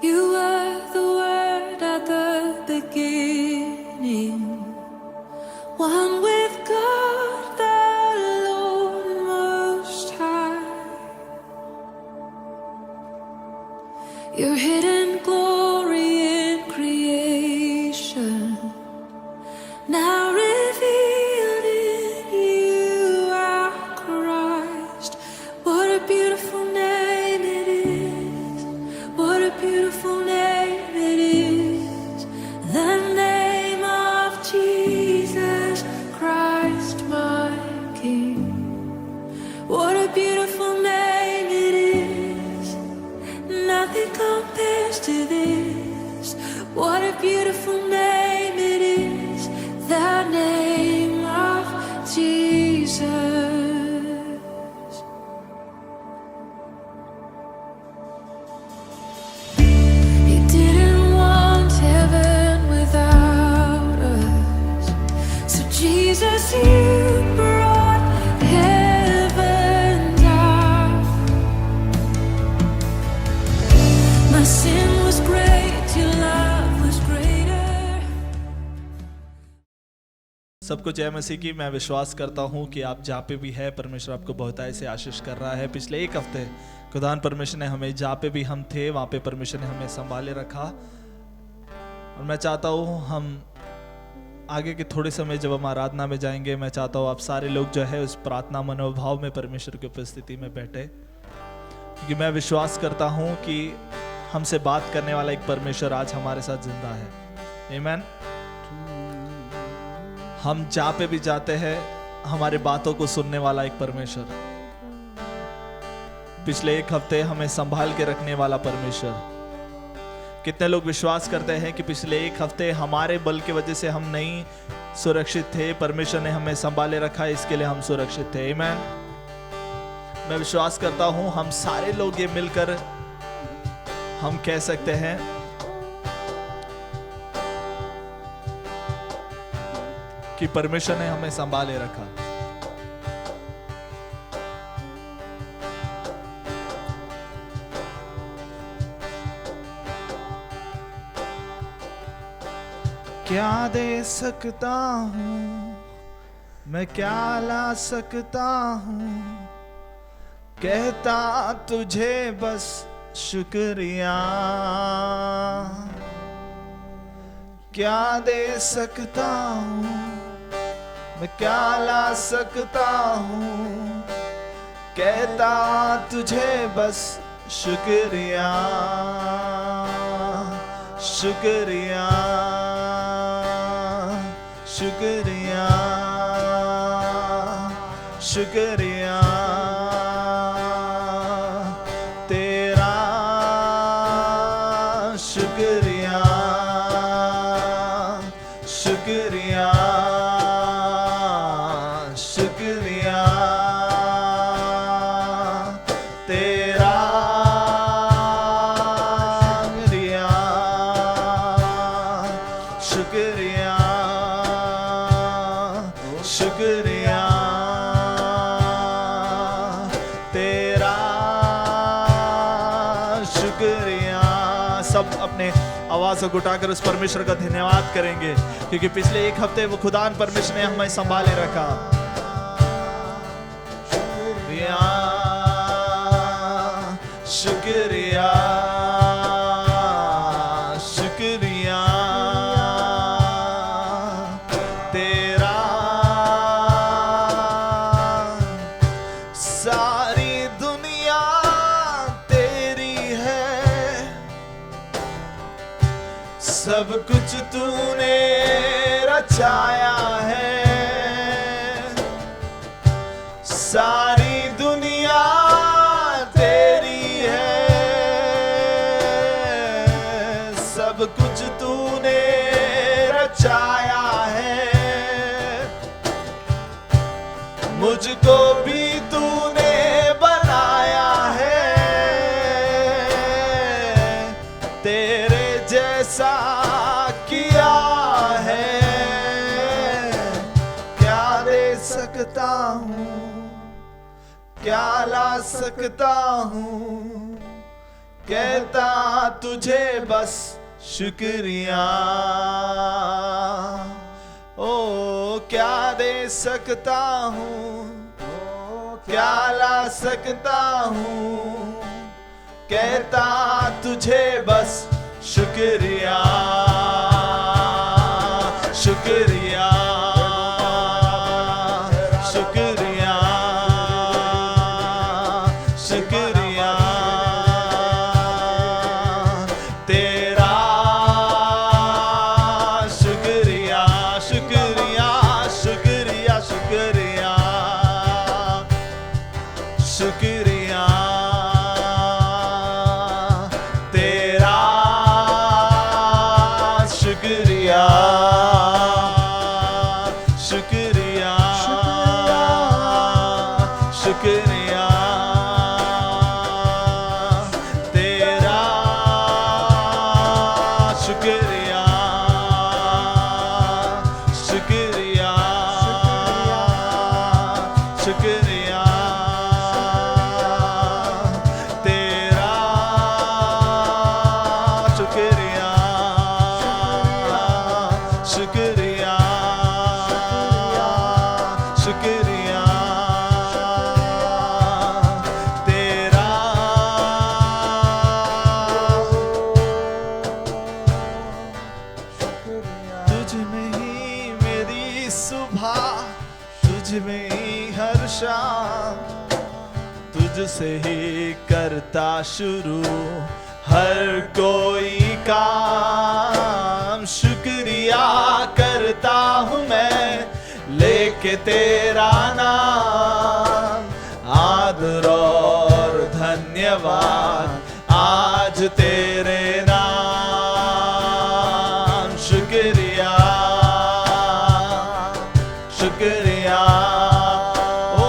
You were the Word at the beginning, one with God the Lord Most High. Your hidden glory in creation, now revealed in you, our Christ. What a beautiful name it is. What a beautiful name it is. The name of Jesus Christ, my King. What a beautiful name it is. Nothing compares to this. What a beautiful name it is. The name of Jesus. He didn't want heaven without us. So Jesus, you brought heaven down. My sin was great, your love was greater. सबको जय मसीह की। मैं विश्वास करता हूँ कि आप जहाँ पे भी है परमेश्वर आपको बहुतायत से आशीष कर रहा है। पिछले एक हफ्ते खुदान परमेश्वर ने हमें जहाँ पे भी हम थे वहाँ पे परमेश्वर ने हमें संभाले रखा। और मैं चाहता हूँ हम आगे के थोड़े समय जब हम आराधना में जाएंगे, मैं चाहता हूँ आप सारे लोग जो है उस प्रार्थना मनोभाव में परमेश्वर की उपस्थिति में बैठे, क्योंकि मैं विश्वास करता हूँ कि हमसे बात करने वाला एक परमेश्वर आज हमारे साथ जिंदा है। आमीन। हम जहाँ पे भी जाते हैं हमारे बातों को सुनने वाला एक परमेश्वर, पिछले एक हफ्ते हमें संभाल के रखने वाला परमेश्वर। कितने लोग विश्वास करते हैं कि पिछले एक हफ्ते हमारे बल की वजह से हम नहीं सुरक्षित थे, परमेश्वर ने हमें संभाले रखा, इसके लिए हम सुरक्षित थे। आमीन। मैं विश्वास करता हूं हम सारे लोग ये मिलकर हम कह सकते हैं कि परमेश्वर ने हमें संभाले रखा। क्या दे सकता हूं मैं, क्या ला सकता हूं, कहता तुझे बस शुक्रिया। क्या दे सकता हूं मैं, क्या ला सकता हूं, कहता तुझे बस शुक्रिया शुक्रिया शुक्रिया शुक्रिया तेरा शुक्रिया शुक्रिया शुक्रिया तेरा शुक्रिया शुक्रिया तेरा शुक्रिया। सब अपने आवाज़ को उठाकर उस परमेश्वर का धन्यवाद करेंगे, क्योंकि पिछले एक हफ्ते वो खुदान परमेश्वर ने हमें संभाले रखा। शुक्रिया शुक्रिया तेरा सारी दुनिया तेरी है, सब कुछ तूने रचाया है। सारी दुनिया तेरी है, सब कुछ तूने रचाया है। मुझको भी तूने बनाया है, तेरे जैसा किया है। क्या दे सकता हूँ, क्या ला सकता हूँ, कहता तुझे बस शुक्रिया। ओ क्या दे सकता हूँ, क्या ला सकता हूँ, कहता तुझे बस शुक्रिया शुक्रिया शुक्रिया शुक्रिया तेरा शुक्रिया शुक्रिया शुक्रिया शुक्रिया शुक्रिया तेरा शुक्रिया शुक्रिया शुक्रिया तेरा शुक्रिया शुक्रिया शुक्रिया तेरा शुक्रिया शुक्रिया शुक्रिया तेरा तुझ में ही मेरी सुबह, तुझ में ही हर शाम, तुझसे ही करता शुरू हर कोई काम। शुक्रिया करता हूँ मैं लेके तेरा नाम, आदर और धन्यवाद आज तेरे नाम। शुक्रिया शुक्रिया ओ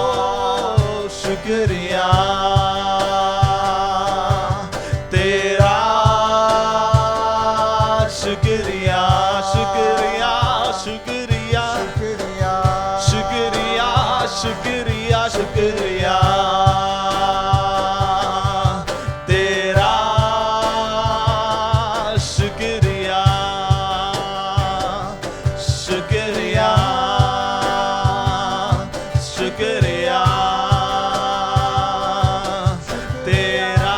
शुक्रिया तेरा शुक्रिया शुक्रिया शुक्रिया शुक्रिया शुक्रिया शुक्रिया तेरा शुक्रिया शुक्रिया शुक्रिया तेरा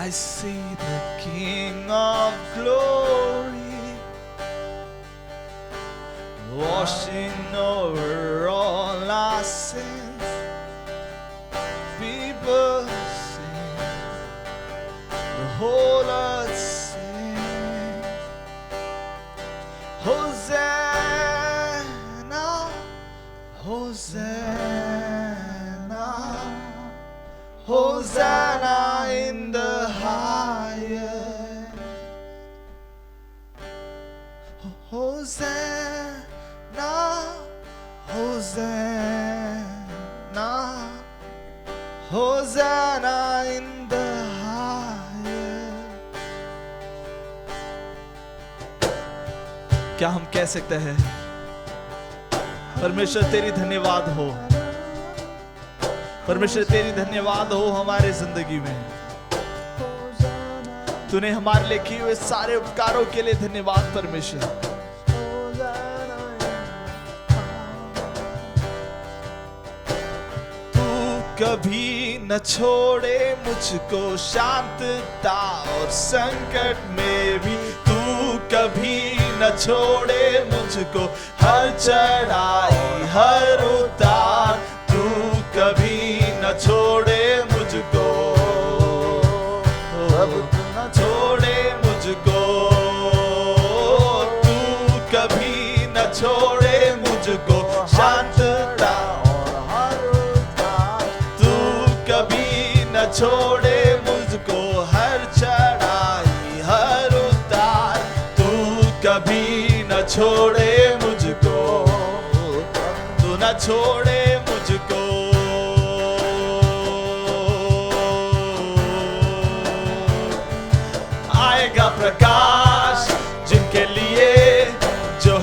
I see the King of Glory washing over all our sins. People sing, the whole earth sings. Hosanna, Hosanna, Hosanna in the highest. Hosanna, Hosanna, Hosanna in the highest. क्या हम कह सकते हैं परमेश्वर तेरी धन्यवाद हो, परमेश्वर तेरी धन्यवाद हो हमारे जिंदगी में। तूने हमारे लिए किए हुए सारे उपकारों के लिए धन्यवाद परमेश्वर। तू कभी न छोड़े मुझको शांतता और संकट में भी, तू कभी न छोड़े मुझको हर चढ़ाई हर उतार, तू कभी न छोड़े मुझको, अब न छोड़े मुझको, तू कभी न छोड़े मुझको शांतता और हर उतार, तू कभी न छोड़े मुझको हर चढ़ाई हर उतार, तू कभी न छोड़े मुझको, तू न छोड़े मुझको। आएगा प्रकाश जिनके लिए जो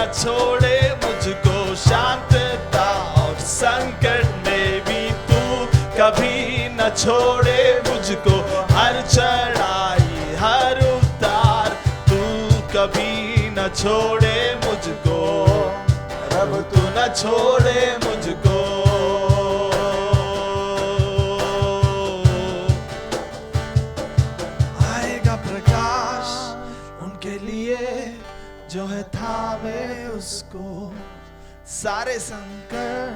न छोड़े मुझको शांतता और संकट में भी तू कभी न छोड़े मुझको हर चढ़ाई हर उतार तू कभी न छोड़े मुझको रब तू न छोड़े मुझको आएगा प्रकाश उनके लिए जो है थामे उसको सारे संकट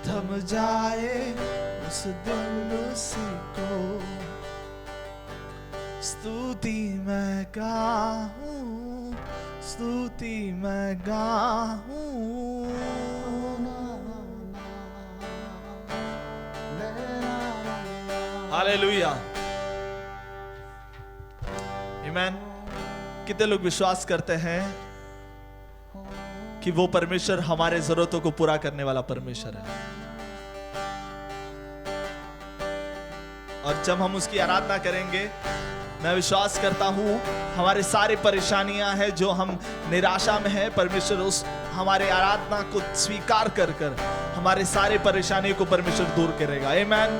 थम जाए उस दिन उसी को स्तुति मैं गाऊं स्तुति मैं गाऊं हालेलुया आमीन। कितने लोग विश्वास करते हैं कि वो परमेश्वर हमारे जरूरतों को पूरा करने वाला परमेश्वर है, और जब हम उसकी आराधना करेंगे मैं विश्वास करता हूं हमारे सारे परेशानियां हैं जो हम निराशा में हैं, परमेश्वर उस हमारे आराधना को स्वीकार कर कर हमारे सारे परेशानियों को परमेश्वर दूर करेगा। आमीन।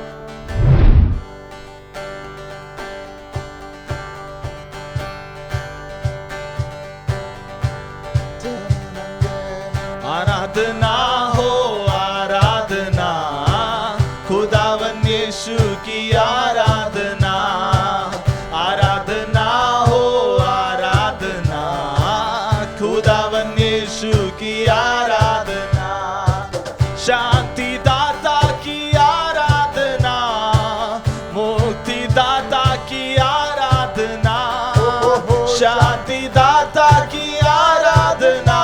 आराधना हो आराधना खुदावन यीशु की आराधना आराधना हो आराधना खुदावन यीशु की आराधना शांति दाता की आराधना मुक्ति दाता की आराधना शांति दाता की आराधना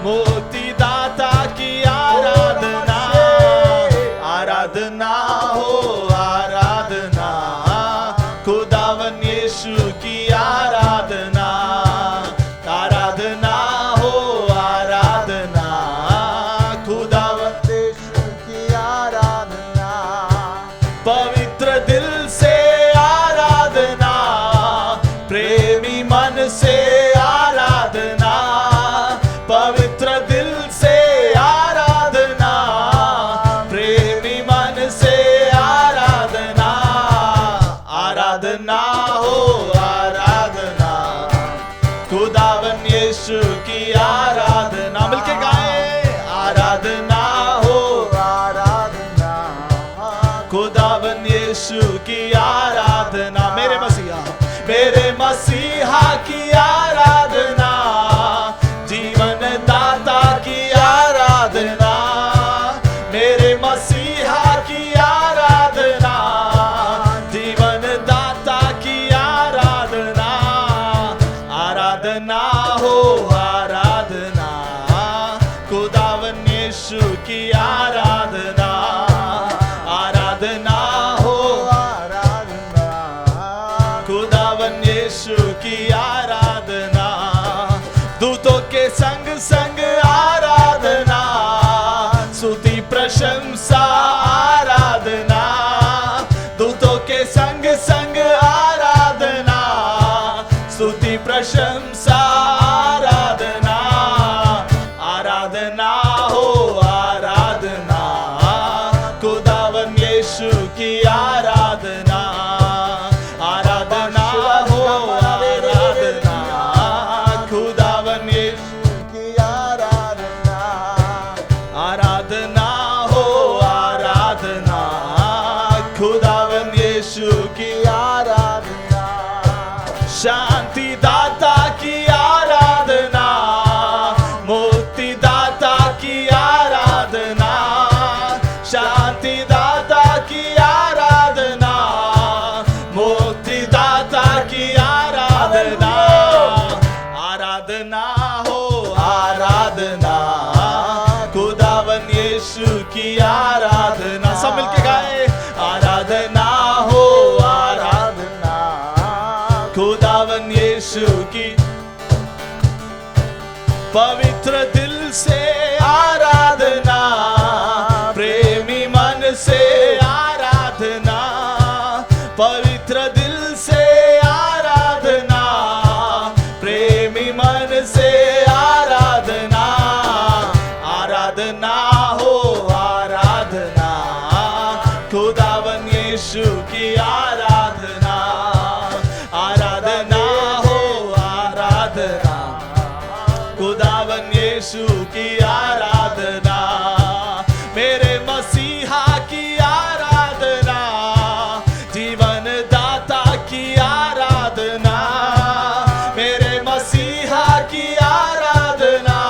मुक्ति दाता की आराधना आराधना हो आराधना खुदावन यीशु की आराधना आराधना हो आराधना खुदावन यीशु की आराधना पवित्र दिल से आराधना प्रेमी मन से आराधना पवित्र दिल से आराधना प्रेमी मन से आराधना आराधना हो आराधना खुदावन यीशु की आराधना मिलके गाए आराधना हो आराधना खुदावन यीशु की आराधना मेरे मसीहा की आराधना जीवन दाता की आराधना मेरे मसीहा की आराधना जीवन दाता की आराधना आराधना हो आराधना खुदावन यीशु की आराधना आराधना हो आराधना खुदावन यीशु की आराधना दूतों के संग संग आराधना स्तुति प्रशंसा आराधना दूतों के संग संग आराधना स्तुति प्रशंसा आराधना आराधना हो आराधना खुदावन यीशु की आराधना आराधना हो आराधना खुदावन यीशु की आराधना आराधना हो आराधना खुदावन यीशु की आराधना शांति दाता की आराधना मुक्ति दाता की आराधना शांति दाता की आराधना मुक्ति दाता की आराधना आराधना हो आराधना खुदावन यीशु की आराधना सब मिलके गाए आराधना हो आराधना खुदावन यीशु की पवित्र दिल से आराधना प्रेमी मन से आराधना पवित्र दिल से आराधना प्रेमी मन से आराधना खुदावन यीशु की आराधना, मेरे मसीहा की आराधना, जीवन दाता की आराधना, मेरे मसीहा की आराधना,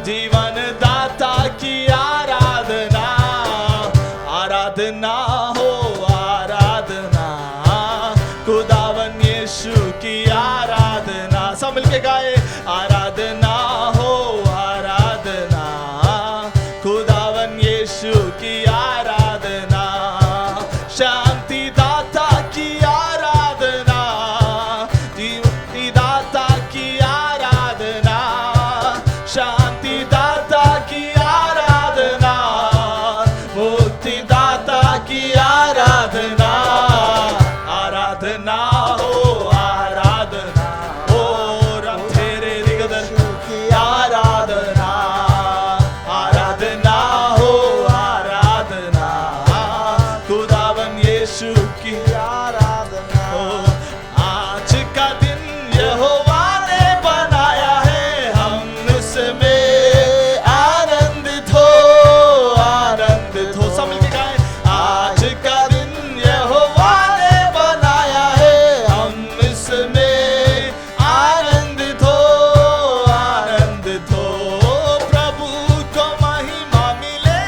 जीवन दाता की आराधना, आराधना हो आराधना, खुदावन यीशु की आराधना। सब मिलके गाए, आराधना हो आराधना, खुदावन यीशु की आराधना, शांति दाता की आराधना, जीवन दाता की आराधना, शांति दाता की आराधना, मुक्ति दाता की आराधना, आराधना हो आराधना, ओ रब तेरे दिगदर की आराधना, आराधना हो आराधना, खुदावन यीशु की आराधना। आज का दिन यहोवा ने बनाया है, हम इसमें आनंदित हो, आनंदित हो। सब मिलके गाएं, आज का दिन यहोवा ने बनाया है, हम इसमें आनंदित हो, आनंदित हो। प्रभु को महिमा मिले,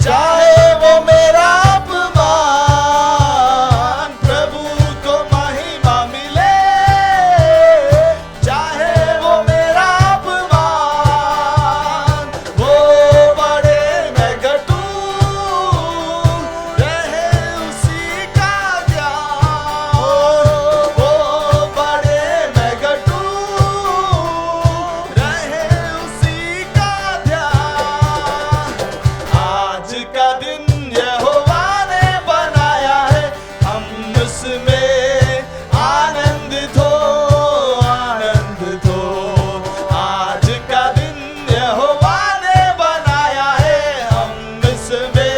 चाहे वो मेरा अपमान, प्रभु को महिमा मिले, चाहे वो मेरा अपमान, वो बड़े मैं घटूं, रहे उसी का ध्यान, वो बड़े मैं घटूं, रहे उसी का ध्यान। आज का दिन यहोवा ने बनाया है, हम उसमें आनंदित हो, आनंदित हो। आज का दिन यहोवा ने बनाया है, हम इसमें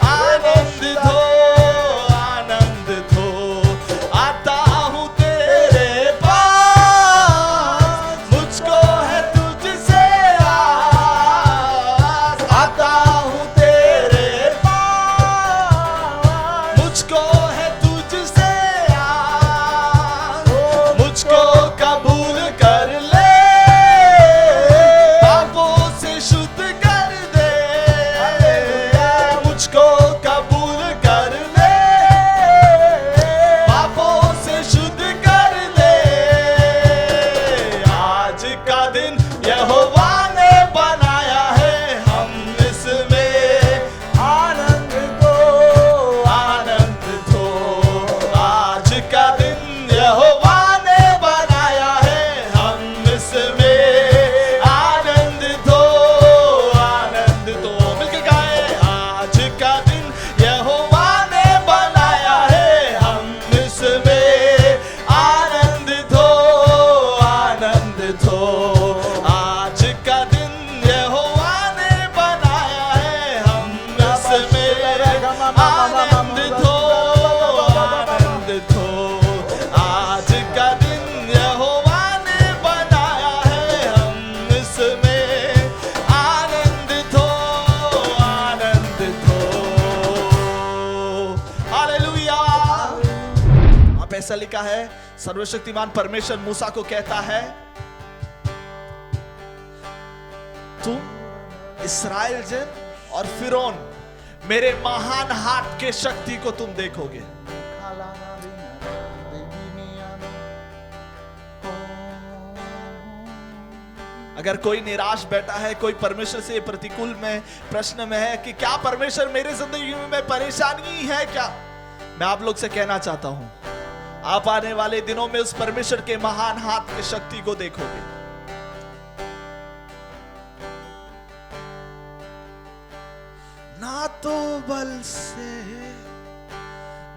आनंदित हो, आनंदित हो। आता हूँ तेरे पास, मुझको है तुझसे आस, आता हूँ तेरे पास, मुझको है तुझसे आस, मुझको कबूल कर ले, पापों से शुद्ध कर दे, मुझको कबूल कर ले, पापों से शुद्ध कर ले। आज का दिन यहोवा ने बनाया है, हम इसमें आनंदित हो, आनंदित हो। आज का दिन यहोवा ने बनाया है, हम इसमें आनंदित हो, आनंदित हो। मिलके गाए, आज का दिन यहोवा ने बनाया है, हम इसमें आनंदित हो, आनंदित हो। आज का दिन यहोवा ने बनाया है, हम इसमें आनंदित हो, आनंदित हो। आज का दिन यहोवा ने बनाया है, हम इसमें आनंदित हो, आनंदित हो। हालेलुया। आप ऐसा लिखा है, सर्वशक्तिमान परमेश्वर मूसा को कहता है, तुम इस्राएल जन और फिरौन, मेरे महान हाथ के शक्ति को तुम देखोगे। अगर कोई निराश बैठा है, कोई परमेश्वर से प्रतिकूल में प्रश्न में है कि क्या परमेश्वर मेरे जिंदगी में परेशानी है क्या, मैं आप लोग से कहना चाहता हूं, आप आने वाले दिनों में उस परमेश्वर के महान हाथ की शक्ति को देखोगे। ना तो बल से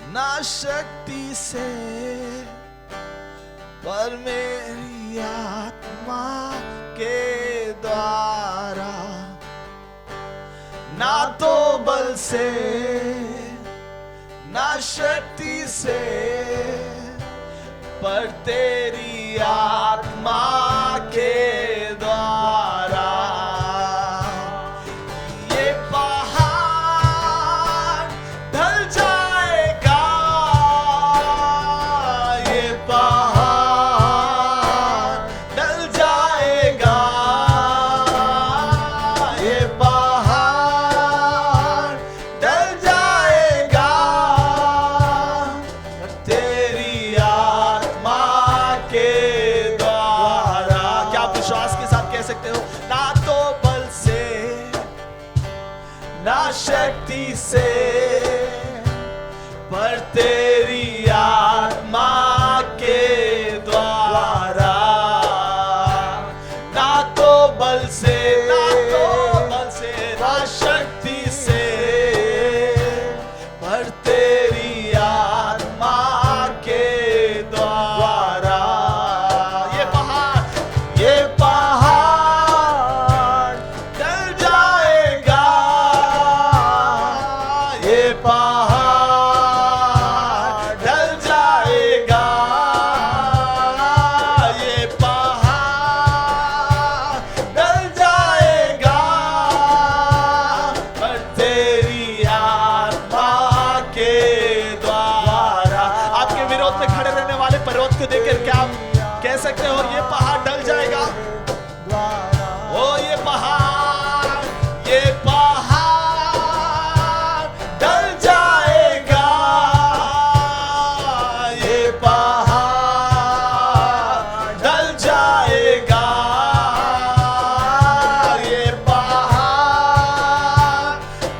ना शक्ति से, पर मेरी आत्मा के द्वारा। ना तो बल से ना शक्ति से, पर तेरी आत्मा शक्ति से, पर तेरी आत्मा के द्वारा, ना तो बल से, ना शक्ति से, पर तेरी आत्मा के द्वारा। ये पहाड़ टल जाएगा, ये पहाड़ टल जाएगा, ये पहाड़ टल जाएगा, पर तेरी आत्मा के द्वारा। आपके विरोध में खड़े रहने वाले पर्वत को देखकर क्या आप कह सकते हो ये पहाड़ टल जाएगा? ओ ये पहाड़ टल जाएगा, ये पहाड़ टल जाएगा, ये पहाड़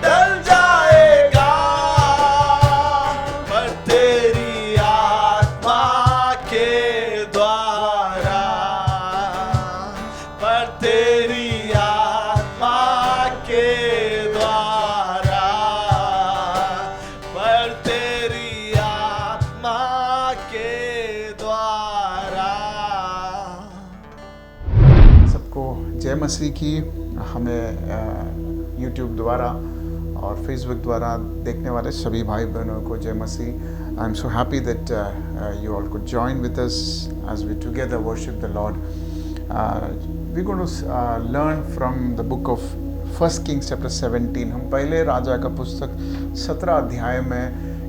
टल जाएगा, पर तेरी आत्मा के द्वारा, पर तेरी आत्मा के द्वारा, पर तेरी आत्मा के द्वारा। सबको जय मसीह की। हमें YouTube द्वारा और Facebook द्वारा देखने वाले सभी भाई बहनों को जय मसीह। I am so happy that you all could join with us as we together worship the Lord. We're going to learn from the book of 1 Kings chapter 17. हम पहले राजा का पुस्तक 17 अध्याय में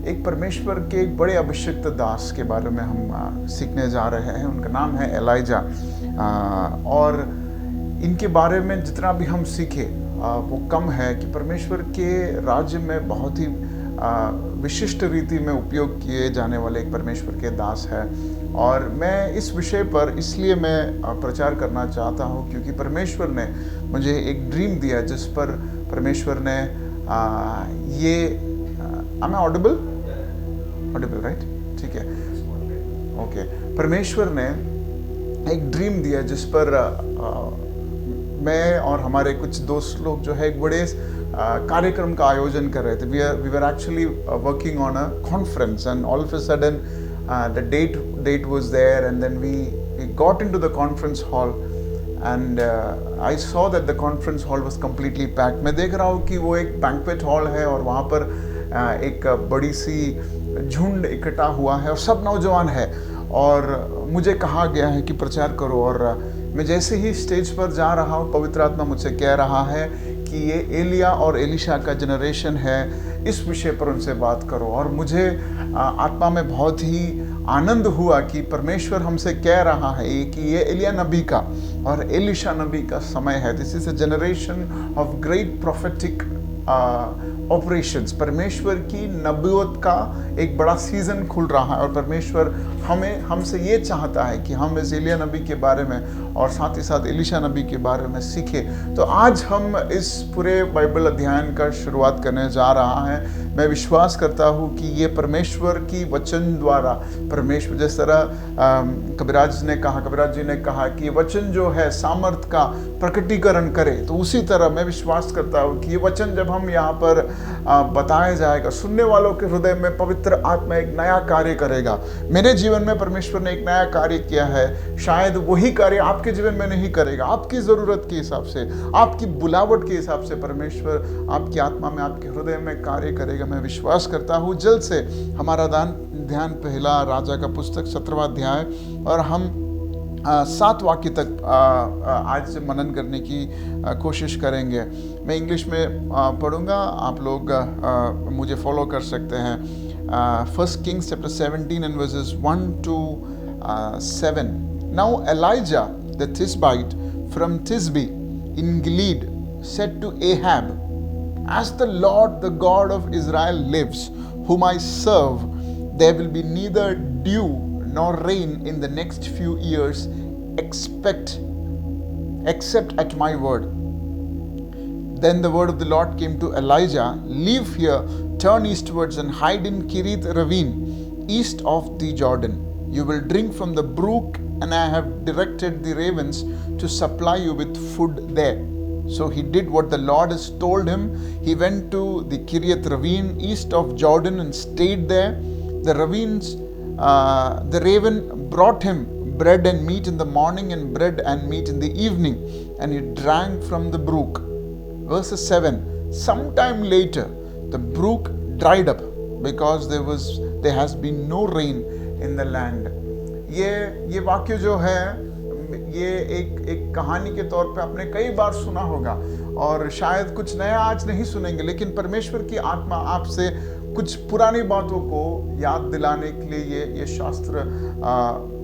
एक परमेश्वर के एक बड़े अभिषिक्त दास के बारे में हम सीखने जा रहे हैं। उनका नाम है एलाइजा, और इनके बारे में जितना भी हम सीखे वो कम है कि परमेश्वर के राज्य में बहुत ही विशिष्ट रीति में उपयोग किए जाने वाले एक परमेश्वर के दास है। और मैं इस विषय पर इसलिए मैं प्रचार करना चाहता हूँ क्योंकि परमेश्वर ने मुझे एक ड्रीम दिया जिस पर परमेश्वर ने ये am I audible राइट? ठीक है, ओके। परमेश्वर ने एक ड्रीम दिया जिस पर मैं और हमारे कुछ दोस्त लोग जो है एक बड़े कार्यक्रम का आयोजन कर रहे थे। We were actually working on a conference and all of a sudden the date was there and then we got into the conference hall and I saw that the conference hall was completely packed. मैं देख रहा हूँ कि वो एक banquet hall है और वहाँ पर एक बड़ी सी झुंड इकट्ठा हुआ है और सब नौजवान है और मुझे कहा गया है कि प्रचार करो। और मैं जैसे ही स्टेज पर जा रहा हूँ पवित्र आत्मा मुझसे कह रहा है कि ये एलिया और एलिशा का जनरेशन है, इस विषय पर उनसे बात करो। और मुझे आत्मा में बहुत ही आनंद हुआ कि परमेश्वर हमसे कह रहा है कि ये एलिया नबी का और एलिशा नबी का समय है। This is a generation of great prophetic operations. परमेश्वर की नबूवत का एक बड़ा सीजन खुल रहा है और परमेश्वर हमसे ये चाहता है कि हम इस एलिया नबी के बारे में और साथ ही साथ एलिशा नबी के बारे में सीखें। तो आज हम इस पूरे बाइबल अध्ययन का शुरुआत करने जा रहा है। मैं विश्वास करता हूँ कि ये परमेश्वर की वचन द्वारा परमेश्वर जिस तरह कबीराज जी ने कहा कि वचन जो है सामर्थ का प्रकटीकरण करे, तो उसी तरह मैं विश्वास करता हूँ कि ये वचन जब हम यहाँ पर बताया जाएगा, सुनने वालों के हृदय में पवित्र आत्मा एक नया कार्य करेगा। मेरे जीवन में परमेश्वर ने एक नया कार्य किया है, शायद वही कार्य आपके जीवन में नहीं करेगा। आपकी ज़रूरत के हिसाब से, आपकी बुलावट के हिसाब से परमेश्वर आपकी आत्मा में, आपके हृदय में कार्य करेगा। मैं विश्वास करता हूँ। जल्द से हमारा ध्यान पहला राजा का पुस्तक 17वां अध्याय और हम 7 वाक्य तक आज से मनन करने की कोशिश करेंगे। मैं इंग्लिश में पढ़ूंगा, आप लोग मुझे फॉलो कर सकते हैं। 1 Kings chapter 17 and verses 1 to 7. Now Elijah the Tishbite from Tishbe in Gilead said to Ahab, "As the Lord the God of Israel lives, whom I serve, there will be neither dew nor rain in the next few years except at my word." Then the word of the Lord came to Elijah, "Leave here, turn eastwards and hide in Kirith Ravine, east of the Jordan. You will drink from the brook, and I have directed the ravens to supply you with food there." So he did what the Lord has told him. He went to the Kirith Ravine east of Jordan and stayed there. The raven brought him bread and meat in the morning and bread and meat in the evening, and he drank from the brook. Verse 7, sometime later the brook dried up because there has been no rain in the land. ये वाक्य जो है ये एक कहानी के तौर पे आपने कई बार सुना होगा और शायद कुछ नया आज नहीं सुनेंगे, लेकिन परमेश्वर की आत्मा आपसे कुछ पुरानी बातों को याद दिलाने के लिए ये शास्त्र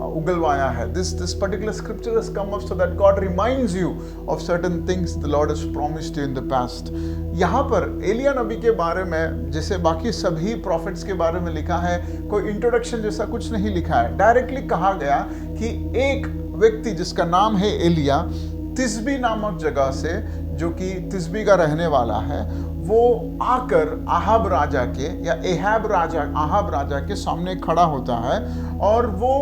उगलवाया है. This particular scripture has come up so that God reminds you of certain things the Lord has promised you in the past. यहाँ पर एलिया नबी के बारे में जैसे बाकी सभी प्रॉफिट्स के बारे में लिखा है, कोई इंट्रोडक्शन जैसा कुछ नहीं लिखा है. डायरेक्टली कहा गया कि एक व्यक्ति जिसका नाम है एलिया, तिस्बी नामक जगह से, जो कि तिस्बी का रहने वाला है, वो आकर आहाब राजा के या एहाब राजा के सामने खड़ा होता है. और वो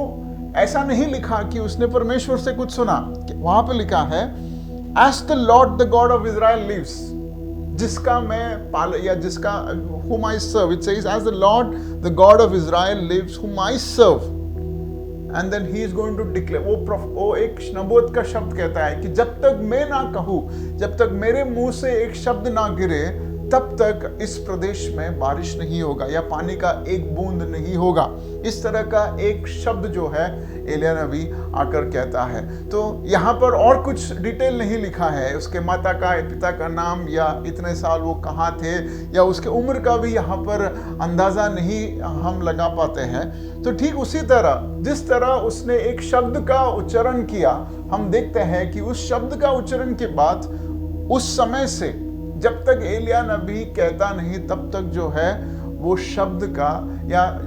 ऐसा नहीं लिखा कि उसने परमेश्वर से कुछ सुना, वहां पे लिखा है as the Lord the God of Israel lives, जिसका मैं या जिसका whom I serve. It says as the Lord the God of Israel lives whom I serve. And then he is going to declare. वो एक नबूवत का शब्द कहता है कि जब तक मैं ना कहूँ, जब तक मेरे मुंह से एक शब्द ना गिरे, तब तक इस प्रदेश में बारिश नहीं होगा या पानी का एक बूंद नहीं होगा. इस तरह का एक शब्द जो है एलिया नबी आकर कहता है. तो यहाँ पर और कुछ डिटेल नहीं लिखा है, उसके माता का पिता का नाम या इतने साल वो कहाँ थे या उसके उम्र का भी यहाँ पर अंदाजा नहीं हम लगा पाते हैं. तो ठीक उसी तरह जिस तरह उसने एक शब्द का उच्चारण किया, हम देखते हैं कि उस शब्द का उच्चारण के बाद उस समय से जब तक एलिया नबी कहता नहीं तब तक जो है वो शब्द का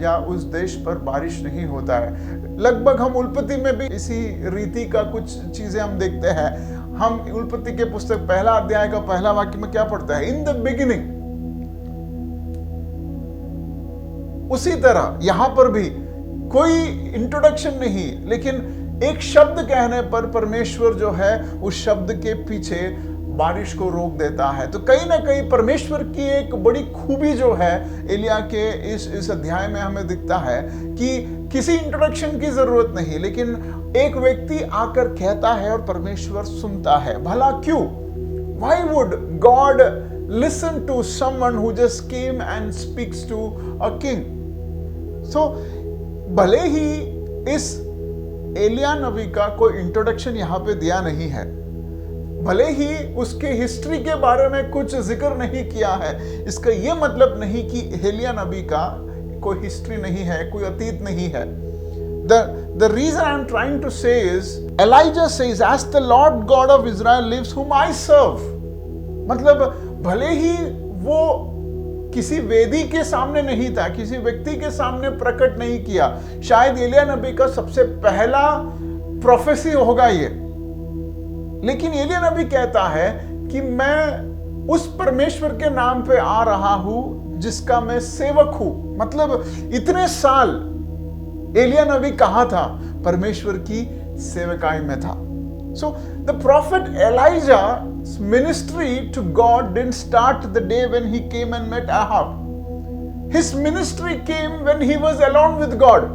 या उस देश पर बारिश नहीं होता है. लगभग हम उल्पत्ति में भी इसी रीति का कुछ चीजें हम देखते हैं. हम उल्पत्ति के पुस्तक पहला अध्याय का पहला वाक्य में क्या पढ़ता है? In the beginning. उसी तरह यहां पर भी कोई इंट्रोडक्शन नहीं, लेकिन एक शब्द कहने पर परमेश्वर जो है उस शब्द के पीछे बारिश को रोक देता है. तो कहीं ना कहीं परमेश्वर की एक बड़ी खूबी जो है एलिया के इस अध्याय में हमें दिखता है कि किसी इंट्रोडक्शन की जरूरत नहीं, लेकिन एक व्यक्ति आकर कहता है और परमेश्वर सुनता है. भला क्यों? Why would God listen to someone who just came and speaks to a king? So भले ही इस एलिया नबी का कोई इंट्रोडक्शन यहाँ पे दिया नहीं है, भले ही उसके हिस्ट्री के बारे में कुछ जिक्र नहीं किया है, इसका यह मतलब नहीं कि एलिया नबी का कोई हिस्ट्री नहीं है, कोई अतीत नहीं है. The reason I'm trying to say is Elijah says as the Lord God of Israel lives whom I serve. मतलब भले ही वो किसी वेदी के सामने नहीं था, किसी व्यक्ति के सामने प्रकट नहीं किया, शायद एलिया नबी का सबसे पहला प्रोफेसी होगा ये, लेकिन एलिया नबी कहता है कि मैं उस परमेश्वर के नाम पे आ रहा हूं जिसका मैं सेवक हूं. मतलब इतने साल एलिया नबी कहां था? परमेश्वर की सेवकाई में था. So the prophet Elijah's ministry to God didn't start the day when he came and met Ahab. His ministry came when he was alone with God.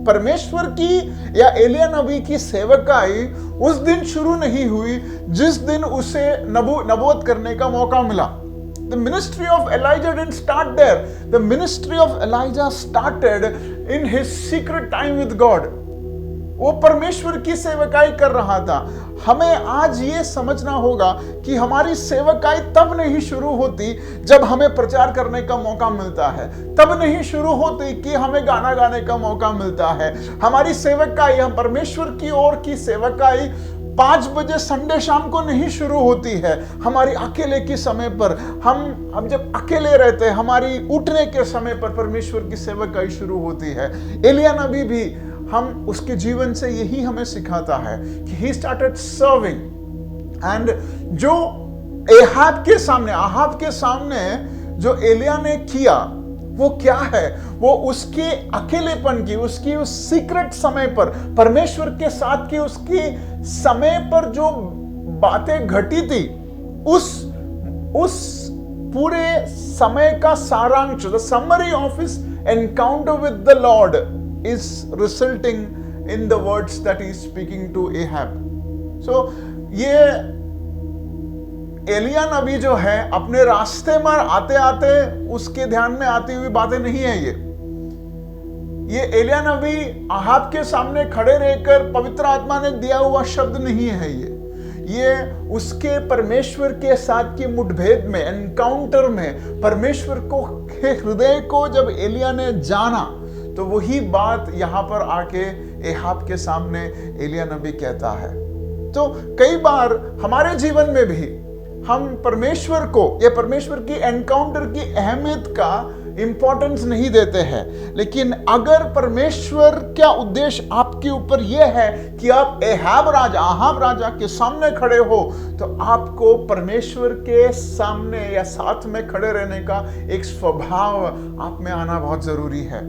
परमेश्वर की या एलिया नबी की सेवकाई उस दिन शुरू नहीं हुई जिस दिन उसे नबूवत करने का मौका मिला. The ministry of Elijah didn't start there. The ministry of Elijah started in his secret time with God. वो परमेश्वर की सेवकाई कर रहा था. हमें आज ये समझना होगा कि हमारी सेवकाई तब नहीं शुरू होती जब हमें प्रचार करने का मौका मिलता है, तब नहीं शुरू होती कि हमें गाना गाने का मौका मिलता है. हमारी सेवकाई, हम परमेश्वर की ओर की सेवकाई 5 बजे संडे शाम को नहीं शुरू होती है. हमारी अकेले के समय पर, हम जब अकेले रहते हैं, हमारी उठने के समय पर परमेश्वर की सेवकाई शुरू होती है. एलिया नबी भी हम उसके जीवन से यही हमें सिखाता है कि he started serving, and जो एहाब के सामने जो एलिया ने किया वो क्या है? वो उसके अकेलेपन की, उसकी उस सीक्रेट समय पर, परमेश्वर के साथ की उसकी समय पर जो बातें घटी थी, उस पूरे समय का सारांश, the summary of his encounter with the lord is resulting in the words that he is speaking to Ahab. So ये एलिया नबी जो है अपने रास्ते में आते आते उसके ध्यान में आती हुई बातें नहीं है। ये एलिया नबी अहाब के सामने खड़े रहकर पवित्र आत्मा ने दिया हुआ शब्द नहीं है। ये उसके परमेश्वर के साथ की मुठभेद में, एनकाउंटर में, परमेश्वर को के हृदय को जब एलिया ने जाना तो वही बात यहां पर आके एहाब के सामने एलिया नबी कहता है। तो कई बार हमारे जीवन में भी हम परमेश्वर को या परमेश्वर की एनकाउंटर की अहमियत का इंपॉर्टेंस नहीं देते हैं, लेकिन अगर परमेश्वर क्या उद्देश्य आपके ऊपर यह है कि आप अहाब राजा के सामने खड़े हो, तो आपको परमेश्वर के सामने या साथ में खड़े रहने का एक स्वभाव आप में आना बहुत जरूरी है।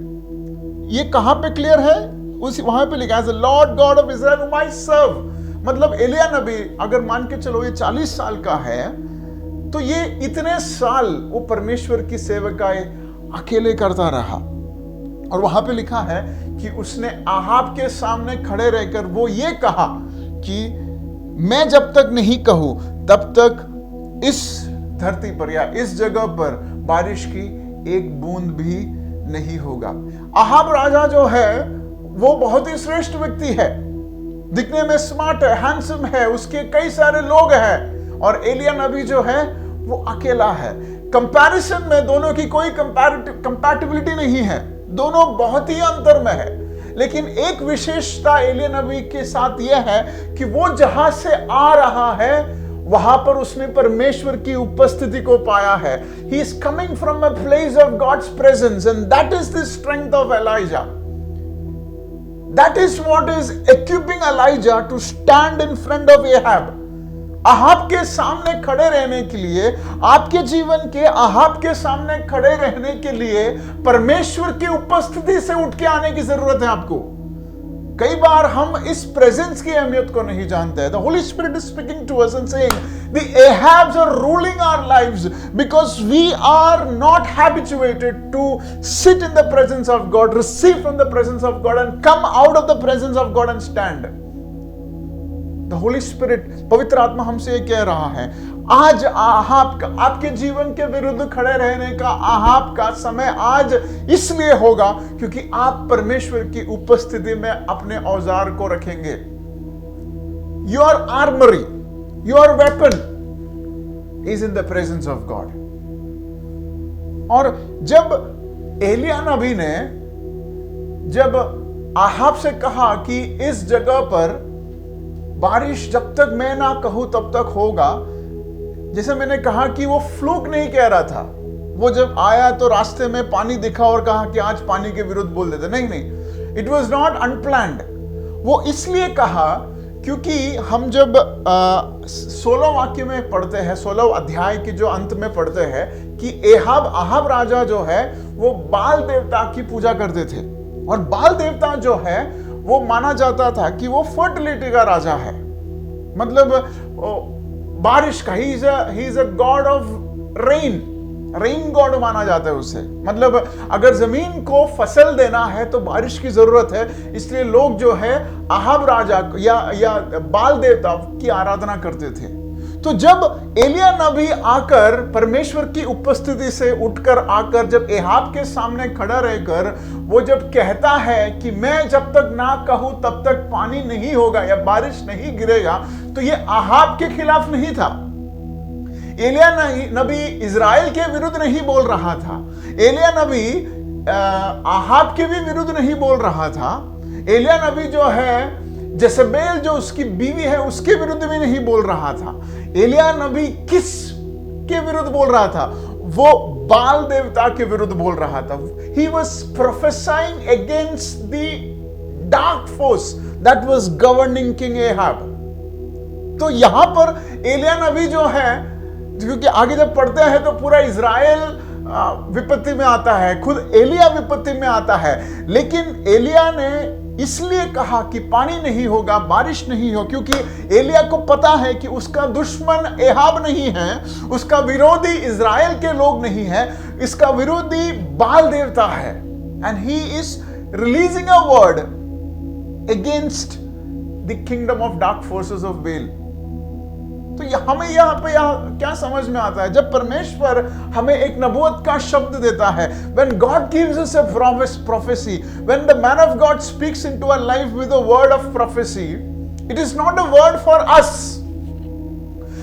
ये कहां पे क्लियर है? वहां पे लिखा है Lord God of Israel whom I serve। मतलब एलिया नबी अगर मान के चलो ये 40 साल का है, तो ये इतने साल वो परमेश्वर की सेवकाई अकेले करता रहा। और वहां पे लिखा है कि उसने अहाब के सामने खड़े रहकर वो ये कहा कि मैं जब तक नहीं कहूं तब तक इस धरती पर या इस जगह पर बारिश की एक बूंद भी नहीं होगा। अहाब राजा जो है वो बहुत ही श्रेष्ठ व्यक्ति है, दिखने में स्मार्ट है, हैंडसम है, उसके कई सारे लोग हैं, और एलिया नबी जो है वो अकेला है। कंपैरिजन में दोनों की कोई कंपैटिबिलिटी नहीं है, दोनों बहुत ही अंतर में है। लेकिन एक विशेषता एलिया नबी के साथ यह है कि वो जहां से आ रहा है वहां पर उसने परमेश्वर की उपस्थिति को पाया है। He is coming from a place of God's presence and that is the strength of Elijah. That is what is equipping Elijah to stand in front of Ahab. Ahab के सामने खड़े रहने के लिए, आपके जीवन के अहाब के सामने खड़े रहने के लिए परमेश्वर की उपस्थिति से उठ के आने की जरूरत है आपको। कई बार हम इस प्रेजेंस की अहमियत को नहीं जानते हैं। The Holy Spirit is speaking to us and saying, the Ahabs are ruling our lives because we are not habituated to sit in the presence of God, receive from the presence of God and come out of the presence of God and stand. The Holy Spirit, पवित्र आत्मा हमसे ये कह रहा है, आज Ahab का, आपके जीवन के विरुद्ध खड़े रहने का अहाब का समय आज इसलिए होगा क्योंकि आप परमेश्वर की उपस्थिति में अपने औजार को रखेंगे। Your armory, your weapon is in the presence of God. और जब एलिया नबी ने जब अहाब से कहा कि इस जगह पर बारिश जब तक मैं ना कहूं तब तक होगा, जैसे मैंने कहा कि वो फ्लूक नहीं कह रहा था। वो जब आया तो रास्ते में पानी दिखा और कहा कि आज पानी के विरुद्ध बोल देते, नहीं, इट वॉज नॉट अनप्लैंड। वो इसलिए कहा क्योंकि हम जब 16 वाक्य में पढ़ते हैं, 16 अध्याय के जो अंत में पढ़ते हैं कि अहाब राजा जो है वो बाल देवता की पूजा करते थे, और बाल देवता जो है वो माना जाता था कि वो फर्टिलिटी का राजा है, मतलब बारिश का। He is a God of rain God माना जाता है उसे। मतलब अगर जमीन को फसल देना है तो बारिश की जरूरत है, इसलिए लोग जो है अहाब राजा या बाल देवता की आराधना करते थे। तो जब एलिया नबी आकर परमेश्वर की उपस्थिति से उठकर आकर जब अहाब के सामने खड़ा रहकर वो जब कहता है कि मैं जब तक ना कहूं तब तक पानी नहीं होगा या बारिश नहीं गिरेगा, तो ये अहाब के खिलाफ नहीं था। एलिया नबी इजराइल के विरुद्ध नहीं बोल रहा था, एलिया नबी अहाब के भी विरुद्ध नहीं बोल रहा था। एलिया नबी जो है जज़ेबेल जो उसकी बीवी है उसके विरुद्ध भी नहीं बोल रहा था। एलिया नबी किस के विरुद्ध बोल रहा था? वो बाल देवता के विरुद्ध बोल रहा था। He was prophesying against the dark force that was governing King Ahab. तो यहां पर एलिया नबी जो है क्योंकि आगे जब पढ़ते हैं तो पूरा इज़राइल विपत्ति में आता है, खुद एलिया विपत्ति में आता है। लेकिन एलिया ने इसलिए कहा कि पानी नहीं होगा, बारिश नहीं हो, क्योंकि एलिया को पता है कि उसका दुश्मन एहाब नहीं है, उसका विरोधी इज़राइल के लोग नहीं है, इसका विरोधी बाल देवता है। And he is releasing a word against the kingdom of dark forces of Baal. तो हमें यहाँ पे क्या समझ में आता है, जब परमेश्वर हमें एक नबूवत का शब्द देता है, when God gives us a prophecy, when the man of God speaks into our life with a word of prophecy, it is not a word for us,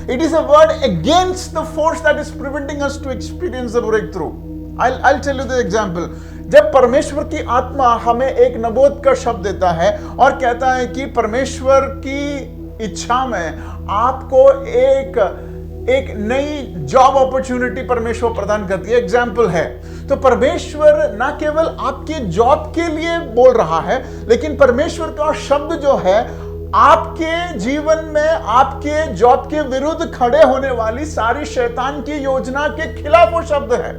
it is a word against the force that is preventing us to experience the breakthrough. I'll tell you the example. जब परमेश्वर की आत्मा हमें एक नबूवत का शब्द देता है और कहता है कि परमेश्वर की इच्छा में आपको एक नई जॉब अपॉर्चुनिटी परमेश्वर प्रदान करती है, एग्जाम्पल है, तो परमेश्वर ना केवल आपके जॉब के लिए बोल रहा है, लेकिन परमेश्वर का शब्द जो है आपके जीवन में आपके जॉब के विरुद्ध खड़े होने वाली सारी शैतान की योजना के खिलाफ वो शब्द है।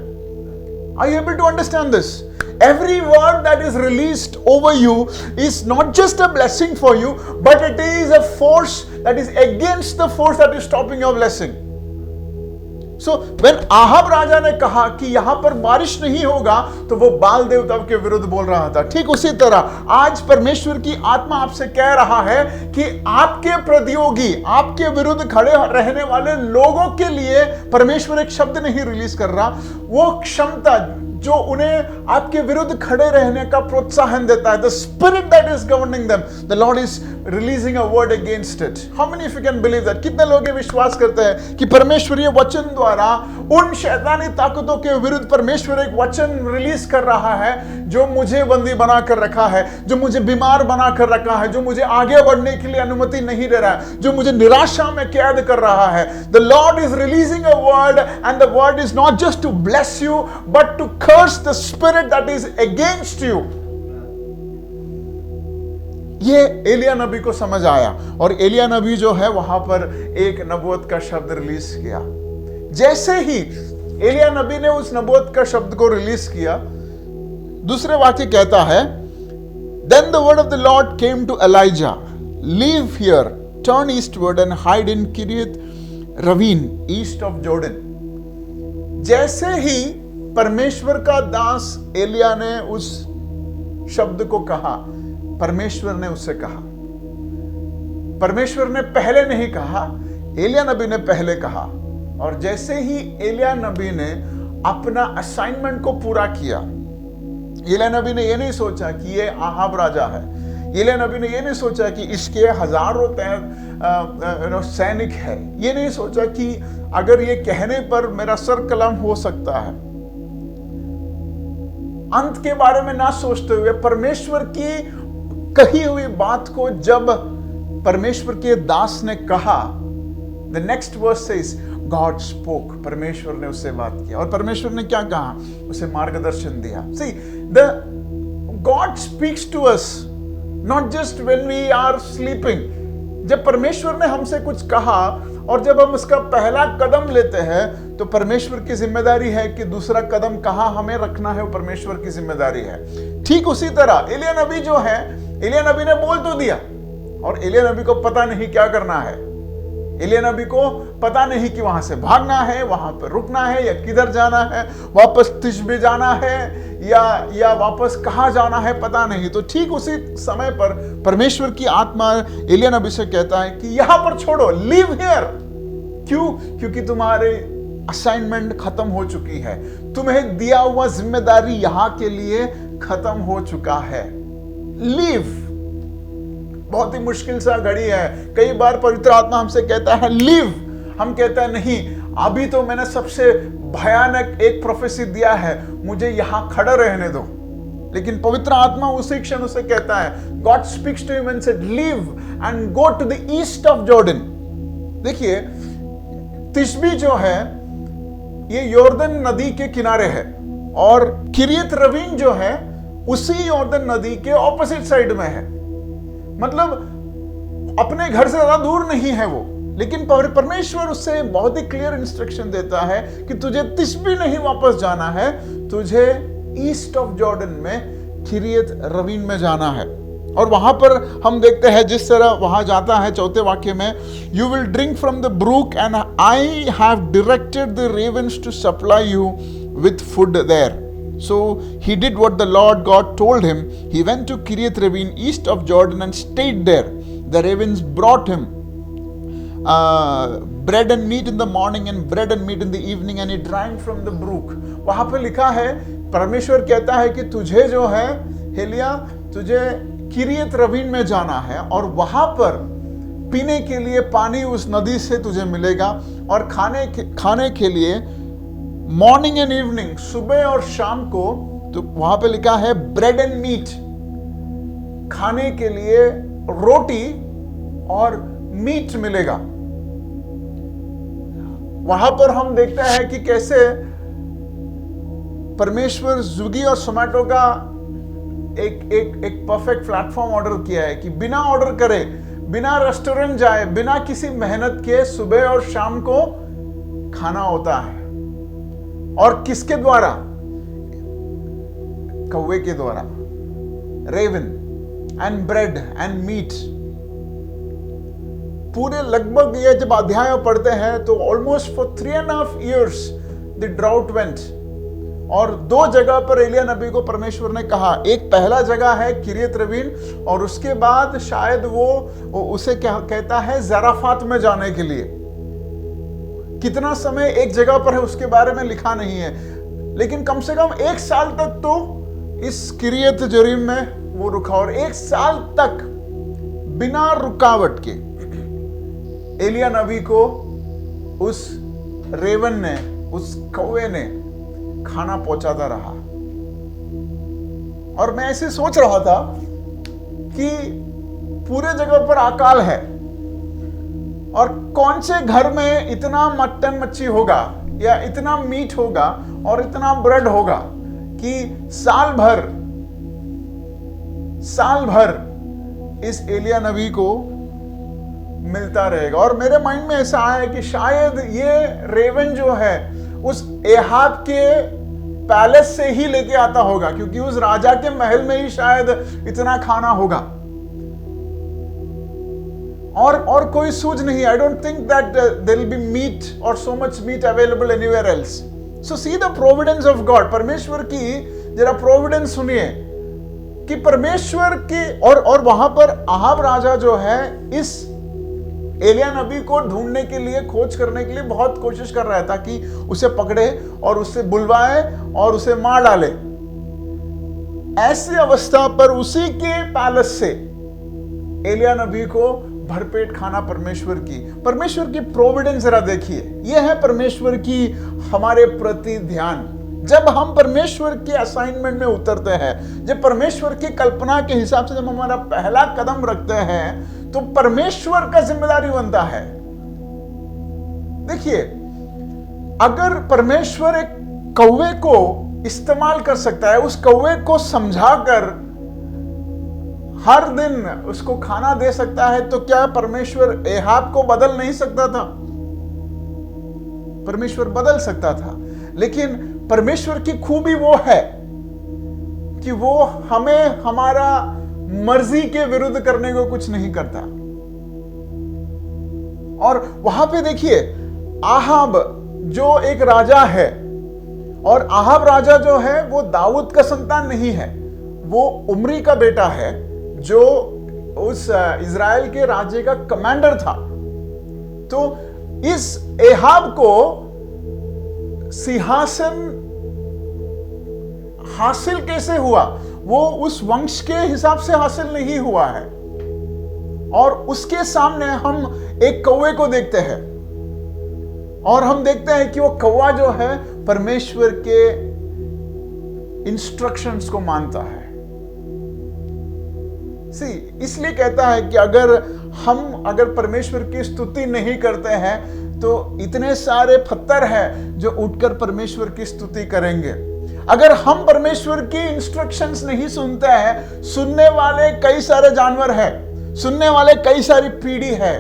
Are you able to understand this? Every word that is released over you is not just a blessing for you, but it is a force that is against the force that is stopping your blessing. So when Ahab राजा ने कहा कि यहां पर बारिश नहीं होगा, तो वो बाल देवता के विरुद्ध बोल रहा था। ठीक उसी तरह आज परमेश्वर की आत्मा आपसे कह रहा है कि आपके प्रतियोगी, आपके विरुद्ध खड़े रहने वाले लोगों के लिए परमेश्वर एक शब्द नहीं रिलीज कर रहा, वो क्षमता जो उन्हें आपके विरुद्ध खड़े रहने का प्रोत्साहन देता है, the spirit that is governing them, the Lord is releasing a word against it. How many of you can believe that? कितने लोग ये विश्वास करते हैं कि परमेश्वरीय वचन द्वारा उन शैतानी ताकतों के विरुद्ध परमेश्वर एक वचन रिलीज कर रहा है जो मुझे बंदी बना कर रखा है, जो मुझे बीमार बना कर रखा है, जो मुझे आगे बढ़ने के लिए अनुमति नहीं दे रहा है, जो मुझे निराशा में कैद कर रहा है। The Lord is releasing a word, and the word is not just to bless you, but to curse the spirit that is against you. ये एलिया नबी को समझ आया और एलिया नबी जो है वहां पर एक नबूवत का शब्द रिलीज किया। जैसे ही एलिया नबी ने उस नबूवत का शब्द को रिलीज किया, दूसरे वाक्य कहता है, Then the word of the Lord came to Elijah, Leave here, turn eastward and hide in Kiriyat ravine east of Jordan. जैसे ही परमेश्वर का दास एलिया ने उस शब्द को कहा, परमेश्वर ने उससे कहा, परमेश्वर ने पहले नहीं कहा, एलिया नबी ने पहले कहा। और जैसे ही एलिया नबी ने अपना असाइनमेंट को पूरा किया, एलिया नबी ने यह नहीं सोचा कि ये आहाब राजा है, एलिया नबी ने यह नहीं सोचा कि इसके हजारों सैनिक है, ये नहीं सोचा कि अगर ये कहने पर मेरा सर कलम हो सकता है, अंत के बारे में ना सोचते हुए परमेश्वर की कही हुई बात को जब परमेश्वर के दास ने कहा, the next verse says God spoke, परमेश्वर ने उससे बात किया। और परमेश्वर ने क्या कहा, उसे मार्गदर्शन दिया। See, the God speaks to us not just when we are sleeping. जब परमेश्वर ने हमसे कुछ कहा और जब हम उसका पहला कदम लेते हैं, तो परमेश्वर की जिम्मेदारी है कि दूसरा कदम कहां हमें रखना है, वो परमेश्वर की जिम्मेदारी है। ठीक उसी तरह एलिया नबी जो है, एलिया नबी ने बोल तो दिया और एलिया नबी को पता नहीं क्या करना है। एलिया नबी को पता नहीं कि वहां से भागना है, वहां पर रुकना है, या किधर जाना है, वापस तिशबे जाना है या वापस कहां जाना है, पता नहीं। तो ठीक उसी समय पर परमेश्वर की आत्मा एलिया नबी से कहता है कि यहां पर छोड़ो, लीव हियर। क्यों? क्योंकि तुम्हारे असाइनमेंट खत्म हो चुकी है, तुम्हें दिया हुआ जिम्मेदारी यहां के लिए खत्म हो चुका है। लीव बहुत ही मुश्किल सा घड़ी है। कई बार पवित्र आत्मा हमसे कहता है लीव, हम कहते हैं नहीं, अभी तो मैंने सबसे भयानक एक प्रोफेसी दिया है, मुझे यहां खड़ा रहने दो। लेकिन पवित्र आत्मा उसी क्षण उसे कहता है, God speaks to him and said leave and go to the east of Jordan. देखिए, तिशबी जो है ये यॉर्दन नदी के किनारे है और किरियत रवीन जो है उसी यॉर्दन नदी के ऑपोजिट साइड में है। मतलब अपने घर से ज्यादा दूर नहीं है वो, लेकिन परमेश्वर उससे बहुत ही क्लियर इंस्ट्रक्शन देता है कि तुझे तिशबी नहीं वापस जाना है, तुझे ईस्ट ऑफ जॉर्डन में किरियत रवीन में जाना है। और वहां पर हम देखते हैं जिस तरह वहां जाता है 4 वाक्य में, you will drink from the brook and I have directed the ravens to supply you with food there. So he did what the Lord God told him. He went to Kiriath Ravine east of Jordan and stayed there. The ravens brought him bread and meat in the morning and bread and meat in the evening, and he drank from the brook. वहां पे लिखा है, परमेश्वर कहता है कि तुझे जो है हेलिया, तुझे किरियत रवीन में जाना है और वहां पर पीने के लिए पानी उस नदी से तुझे मिलेगा, और खाने के लिए मॉर्निंग एंड इवनिंग, सुबह और शाम को, तो वहां पे लिखा है ब्रेड एंड मीट, खाने के लिए रोटी और मीट मिलेगा। वहां पर हम देखते हैं कि कैसे परमेश्वर स्विगी और जोमैटो का एक परफेक्ट प्लेटफॉर्म ऑर्डर किया है कि बिना ऑर्डर करे, बिना रेस्टोरेंट जाए, बिना किसी मेहनत के सुबह और शाम को खाना होता है। और किसके द्वारा? कौवे के द्वारा, raven and bread and meat. पूरे लगभग ये जब अध्याय पढ़ते हैं तो almost for 3.5 years the drought went. और 2 जगह पर एलिया नबी को परमेश्वर ने कहा, एक पहला जगह है किरियत रवीन, और उसके बाद शायद वो उसे क्या कहता है, ज़राफात में जाने के लिए। कितना समय एक जगह पर है उसके बारे में लिखा नहीं है, लेकिन कम से कम 1 साल तक तो इस किरियत जरीम में वो रुका, और 1 साल तक बिना रुकावट के एलिया नबी को उस रेवन ने, उस कौवे ने खाना पहुंचाता रहा। और मैं ऐसे सोच रहा था कि पूरे जगह पर अकाल है, और कौन से घर में इतना मटन मच्छी होगा या इतना मीट होगा और इतना ब्रेड होगा कि साल भर इस एलिया नबी को मिलता रहेगा। और मेरे माइंड में ऐसा आया कि शायद ये रेवन जो है उस एहाब के पैलेस से ही लेके आता होगा, क्योंकि उस राजा के महल में ही शायद इतना खाना होगा, और कोई सूझ नहीं। I don't think that there will be meat or so much meat available anywhere else. So see the providence of God. परमेश्वर की जरा प्रोविडेंस सुनिए कि परमेश्वर की, और वहां पर अहाब राजा जो है इस एलिया नबी को ढूंढने के लिए, खोज करने के लिए बहुत कोशिश कर रहा है ताकि उसे पकड़े और उससे बुलवाए और उसे मार डाले। ऐसी अवस्था पर उसी के पैलेस से एलिया नबी को भरपेट खाना परमेश्वर की प्रोविडेंस जरा देखिए। यह है परमेश्वर की हमारे प्रति ध्यान। जब हम परमेश्वर के असाइनमेंट में उतरते हैं, जब परमेश्वर की कल्पना के हिसाब से जब हमारा पहला कदम रखते हैं, तो परमेश्वर का जिम्मेदारी बनता है। देखिए, अगर परमेश्वर एक कौवे को इस्तेमाल कर सकता है, उस कौवे को समझाकर हर दिन उसको खाना दे सकता है, तो क्या परमेश्वर एहाब को बदल नहीं सकता था? परमेश्वर बदल सकता था, लेकिन परमेश्वर की खूबी वो है कि वो हमें हमारा मर्जी के विरुद्ध करने को कुछ नहीं करता। और वहां पे देखिए, आहाब जो एक राजा है, और आहाब राजा जो है वो दाऊद का संतान नहीं है, वो उमरी का बेटा है जो उस इज़राइल के राज्य का कमांडर था। तो इस एहाब को सिंहासन हासिल कैसे हुआ? वो उस वंश के हिसाब से हासिल नहीं हुआ है। और उसके सामने हम एक कौवे को देखते हैं, और हम देखते हैं कि वो कौवा जो है परमेश्वर के इंस्ट्रक्शंस को मानता है। इसलिए कहता है कि अगर परमेश्वर की स्तुति नहीं करते हैं, तो इतने सारे पत्थर हैं जो उठकर परमेश्वर की स्तुति करेंगे। अगर हम परमेश्वर की इंस्ट्रक्शंस नहीं सुनते हैं, सुनने वाले कई सारे जानवर हैं, सुनने वाले कई सारी पीढ़ी है,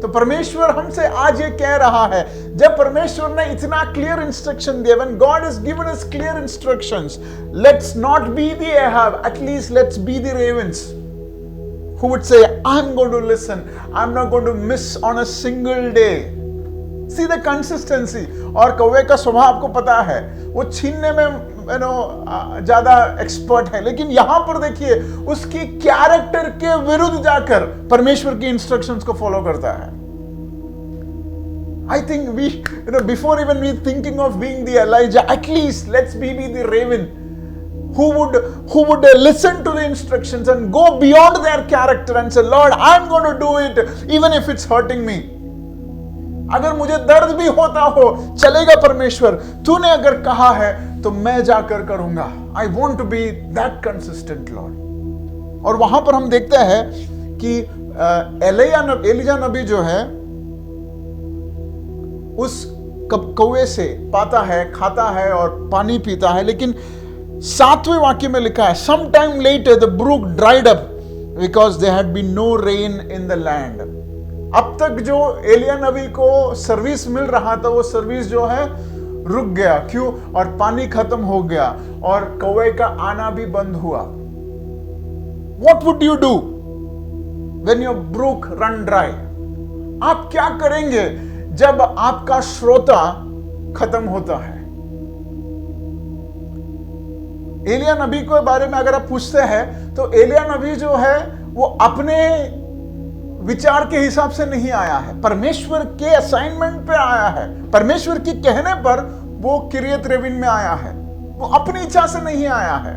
तो तो परमेश्वर हमसे आज ये कह रहा है, जब परमेश्वर ने इतना क्लियर इंस्ट्रक्शन दिया, when God has given us clear instructions, let's not be the Ahab, at least let's be the ravens who would say, I'm going to listen, I'm not going to miss on a single day. See the consistency. और कौवे का स्वभाव आपको पता है, वो छीनने में ज्यादा एक्सपर्ट है, लेकिन यहां पर देखिए उसकी कैरेक्टर के विरुद्ध जाकर परमेश्वर की इंस्ट्रक्शंस को फॉलो करता है. I think we, before even we thinking of being the Elijah, at least let's be the raven who would listen to the instructions and go beyond their character and say, Lord, I'm going to do it even if it's hurting me. अगर मुझे दर्द भी होता हो, चलेगा परमेश्वर, तूने अगर कहा है तो मैं जाकर करूंगा. I want to be that consistent Lord. और वहां पर हम देखते हैं कि एलिया नबी जो है उस कौवे से पाता है, खाता है और पानी पीता है, लेकिन 7वें वाक्य में लिखा है, some time later the brook dried up because there had been no rain in the land. अब तक जो एलिया नबी को सर्विस मिल रहा था, वो सर्विस जो है रुक गया. क्यों? और पानी खत्म हो गया और कौवे का आना भी बंद हुआ. What would you do when your brook run dry? आप क्या करेंगे जब आपका श्रोता खत्म होता है? एलिया नबी के बारे में अगर आप पूछते हैं तो एलिया नबी जो है वो अपने विचार के हिसाब से नहीं आया है, परमेश्वर के असाइनमेंट पे आया है. परमेश्वर के कहने पर वो किरियत रेविन में आया है, वो अपनी इच्छा से नहीं आया है.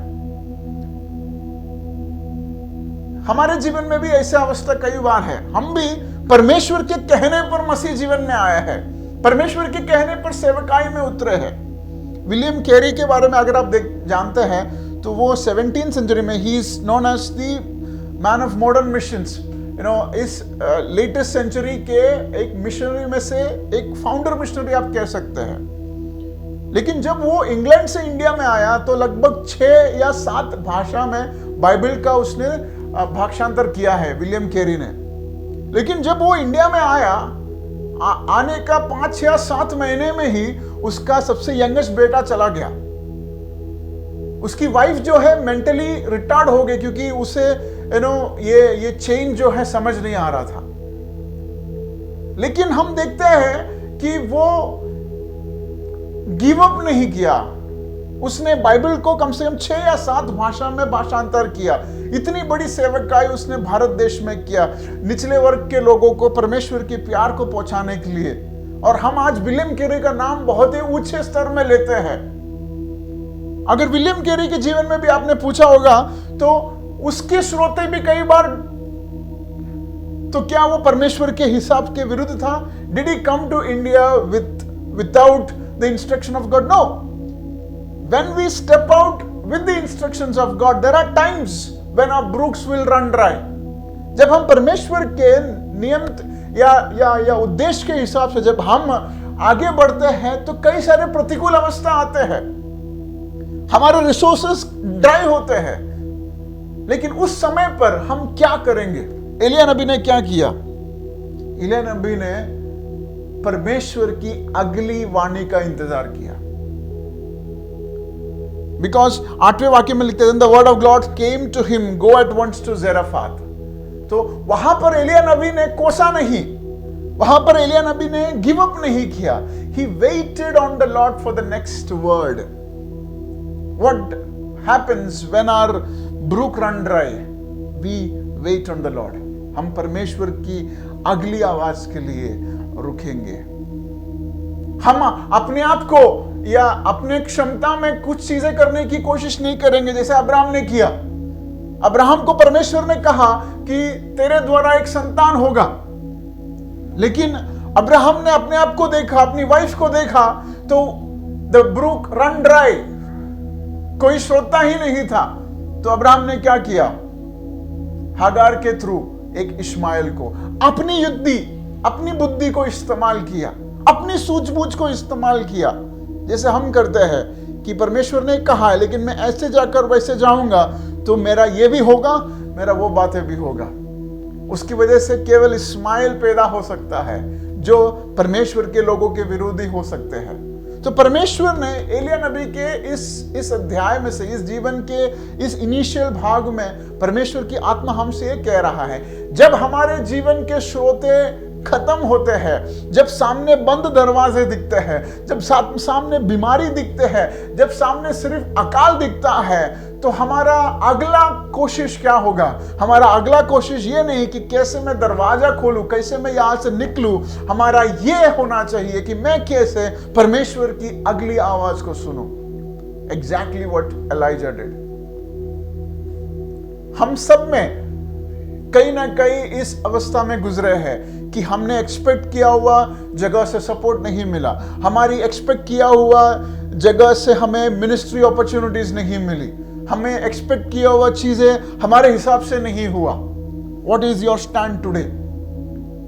हमारे जीवन में भी ऐसी अवस्था कई बार है, हम भी परमेश्वर के कहने पर मसीह जीवन में आए हैं, परमेश्वर के कहने पर सेवकाई में उतरे हैं. विलियम कैरी के बारे में अगर आप जानते हैं तो वो 17th सेंचुरी में ही is known as the man of modern missions. इस लेटेस्ट सेंचुरी के एक मिशनरी में से एक फाउंडर मिशनरी आप कह सकते हैं. लेकिन जब वो इंग्लैंड से इंडिया में आया तो लगभग 6 या 7 भाषा में बाइबल का उसने भाषांतर किया है विलियम कैरी ने. लेकिन जब वो इंडिया में आया, आने का 5 या 7 महीने में ही उसका सबसे यंगेस्ट बेटा चला गया. उसकी वाइफ जो है मेंटली रिटार्ड हो गई क्योंकि उसे ये चेंज जो है समझ नहीं आ रहा था. लेकिन हम देखते हैं कि वो गिव अप नहीं किया. उसने बाइबल को कम से कम 6 या 7 भाषा में भाषांतर किया. इतनी बड़ी सेवकाई उसने भारत देश में किया, निचले वर्ग के लोगों को परमेश्वर के प्यार को पहुंचाने के लिए. और हम आज विलियम कैरी का नाम बहुत ही ऊंचे स्तर में लेते हैं. अगर विलियम कैरी के जीवन में भी आपने पूछा होगा तो उसके श्रोते भी कई बार, तो क्या वो परमेश्वर के हिसाब के विरुद्ध था? Did he come to India without the instruction of God? No. When we step out with the instructions of God, there are times when our brooks will run dry. जब हम परमेश्वर के नियम या उद्देश्य के हिसाब से जब हम आगे बढ़ते हैं तो कई सारे प्रतिकूल अवस्था आते हैं, हमारे रिसोर्सेस ड्राई होते हैं. लेकिन उस समय पर हम क्या करेंगे? एलिया नबी ने क्या किया? एलिया नबी ने परमेश्वर की अगली वाणी का इंतजार किया. बिकॉज 8वें वाक्य में लिखते हैं, the word of God came to him, go at once to Zarephath. तो वहां पर एलिया नबी ने कोसा नहीं, वहां पर एलिया नबी ने गिव अप नहीं किया. He waited on the Lord for the next word. What happens when our brook run dry? We wait on the Lord. हम परमेश्वर की अगली आवाज के लिए रुकेंगे. हम अपने आप को या अपने क्षमता में कुछ चीजें करने की कोशिश नहीं करेंगे जैसे अब्राहम ने किया. अब्राहम को परमेश्वर ने कहा कि तेरे द्वारा एक संतान होगा, लेकिन अब्राहम ने अपने आप को देखा, अपनी वाइफ को देखा, तो द ब्रूक रन ड्राई, कोई श्रोता ही नहीं था. तो अब्राहम ने क्या किया? हागार के थ्रू एक इश्माइल को, अपनी बुद्धि को इस्तेमाल किया, अपनी सूझबूझ को इस्तेमाल किया. जैसे हम करते हैं कि परमेश्वर ने कहा है लेकिन मैं ऐसे जाकर वैसे जाऊंगा तो मेरा ये भी होगा, मेरा वो बातें भी होगा. उसकी वजह से केवल इस्माइल पैदा हो सकता है जो परमेश्वर के लोगों के विरोधी हो सकते हैं। तो परमेश्वर ने एलिया नबी के इस अध्याय में से, इस जीवन के इस इनिशियल भाग में परमेश्वर की आत्मा हमसे ये कह रहा है, जब हमारे जीवन के स्रोते खत्म होते हैं, जब सामने बंद दरवाजे दिखते हैं, जब सामने बीमारी दिखते हैं, जब सामने सिर्फ अकाल दिखता है, तो हमारा अगला कोशिश क्या होगा? हमारा अगला कोशिश ये नहीं कि कैसे मैं दरवाजा खोलूं, कैसे मैं यहां से निकलूं। हमारा ये होना चाहिए कि मैं कैसे परमेश्वर की अगली आवाज को सुनूं। Exactly what Elijah did. हम सब में कहीं ना कहीं इस अवस्था में गुजरे हैं कि हमने एक्सपेक्ट किया हुआ जगह से सपोर्ट नहीं मिला, हमारी एक्सपेक्ट किया हुआ जगह से हमें मिनिस्ट्री अपॉर्चुनिटीज नहीं मिली, हमें एक्सपेक्ट किया हुआ चीजें हमारे हिसाब से नहीं हुआ। What is your stand today?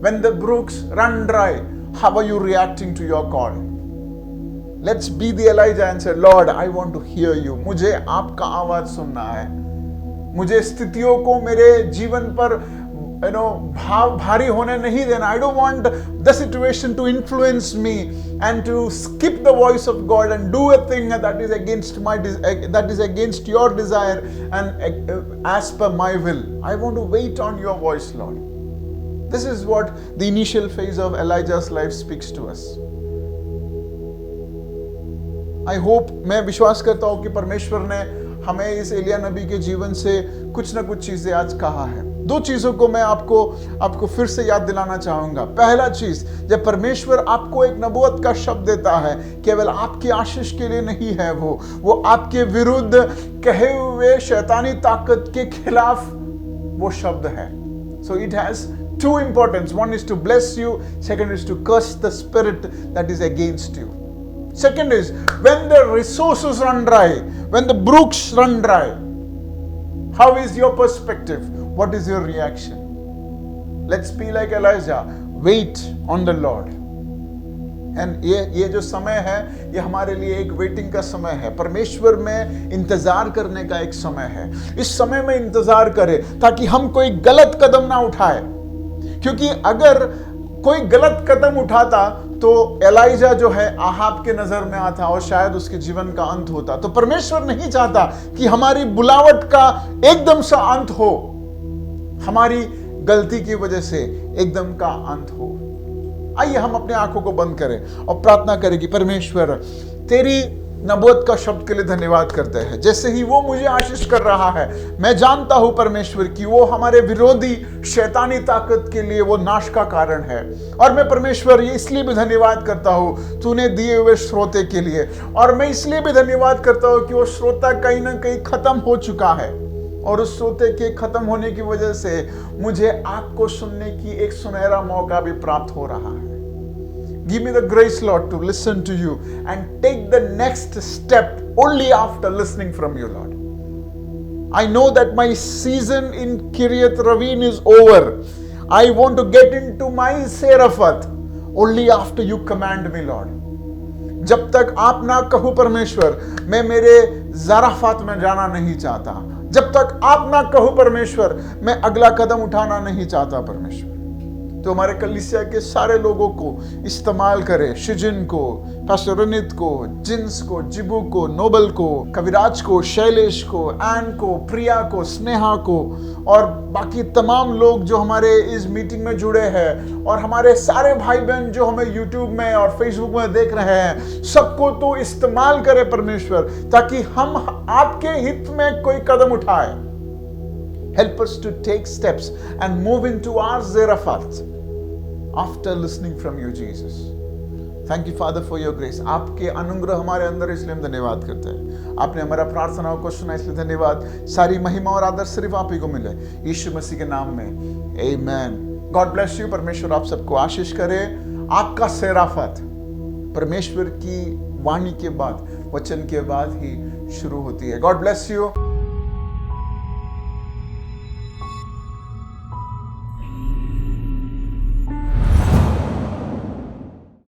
When the brooks run dry, how are you reacting to your call? Let's be the Elijah and say, Lord, I want to hear you. मुझे आपका आवाज सुनना है। मुझे स्थितियों को मेरे जीवन पर भारी होने नहीं देना। I don't want the situation to influence me and to skip the voice of God and do a thing that is against your desire and as per my will. I want to wait on your voice, Lord. This is what the initial phase of Elijah's life speaks to us. I hope, मैं विश्वास करता हूं कि परमेश्वर ने हमें इस एलिया नबी के जीवन से कुछ ना कुछ चीजें आज कहा है। दो चीजों को मैं आपको फिर से याद दिलाना चाहूंगा। पहला चीज, जब परमेश्वर आपको एक नबूवत का शब्द देता है, केवल आपकी आशीष के लिए नहीं है, वो आपके विरुद्ध कहे हुए शैतानी ताकत के खिलाफ वो शब्द है। So it has two importance. One is to bless you, second is to curse the spirit that is against you. Second is, when the resources run dry, when the brooks run dry, how is your perspective? What is your reaction? Let's be like Elijah. Wait on the Lord. And ये जो समय है, ये हमारे लिए एक waiting का समय है। परमेश्वर में इंतजार करने का एक समय है। इस समय में इंतजार करें ताकि हम कोई गलत कदम ना उठाए, क्योंकि अगर कोई गलत कदम उठाता तो एलाइजा जो है आहाब के नजर में आता और शायद उसके जीवन का अंत होता। तो परमेश्वर नहीं चाहता कि हमारी बुलावट का एकदम सा अंत हो, हमारी गलती की वजह से एकदम का अंत हो। आइए हम अपने आंखों को बंद करें और प्रार्थना करें कि परमेश्वर, तेरी नबूवत का शब्द के लिए धन्यवाद करते हैं। जैसे ही वो मुझे आशीष कर रहा है, मैं जानता हूं परमेश्वर कि वो हमारे विरोधी शैतानी ताकत के लिए वो नाश का कारण है। और मैं परमेश्वर ये इसलिए भी धन्यवाद करता हूं तूने दिए हुए श्रोते के लिए, और मैं इसलिए भी धन्यवाद करता हूं कि वो श्रोता कहीं ना कहीं खत्म हो चुका है, और उस श्रोते के खत्म होने की वजह से मुझे आपको सुनने की एक सुनहरा मौका भी प्राप्त हो रहा है। Give me the grace, Lord, to listen to you and take the next step only after listening from you, Lord. I know that my season in Kiryat Ravin is over. I want to get into my Seraphat only after you command me, Lord. जब तक आप ना कहो परमेश्वर, मैं मेरे ज़राफात में जाना नहीं चाहता। जब तक आप ना कहो परमेश्वर, मैं अगला कदम उठाना नहीं चाहता परमेश्वर। तो हमारे कलीसिया के सारे लोगों को इस्तेमाल करे, शिजिन को, पास्टर रनित को, जिन्स को, जिबू को, नोबल को, कविराज को, शैलेश को, एन को, प्रिया को, स्नेहा को, और बाकी तमाम लोग जो हमारे इस मीटिंग में जुड़े हैं, और हमारे सारे भाई बहन जो हमें यूट्यूब में और फेसबुक में देख रहे हैं, सबको तो इस्तेमाल करे परमेश्वर, ताकि हम आपके हित में कोई कदम उठाए। Help us to take steps and move into our Zarephath after listening from you, Jesus. Thank you, Father, for your grace. आपके अनुग्रह हमारे अंदर, इसलिए हम धन्यवाद करते हैं। आपने हमारा प्रार्थनाओं को सुना, इसलिए धन्यवाद। सारी महिमा और आदर सिर्फ आप ही को मिले, यीशु मसीह के नाम में, आमेन। God bless you. परमेश्वर आप सबको आशीष करे। आपका सेराफत परमेश्वर की वाणी के बाद, वचन के बाद ही शुरू होती है। God bless you.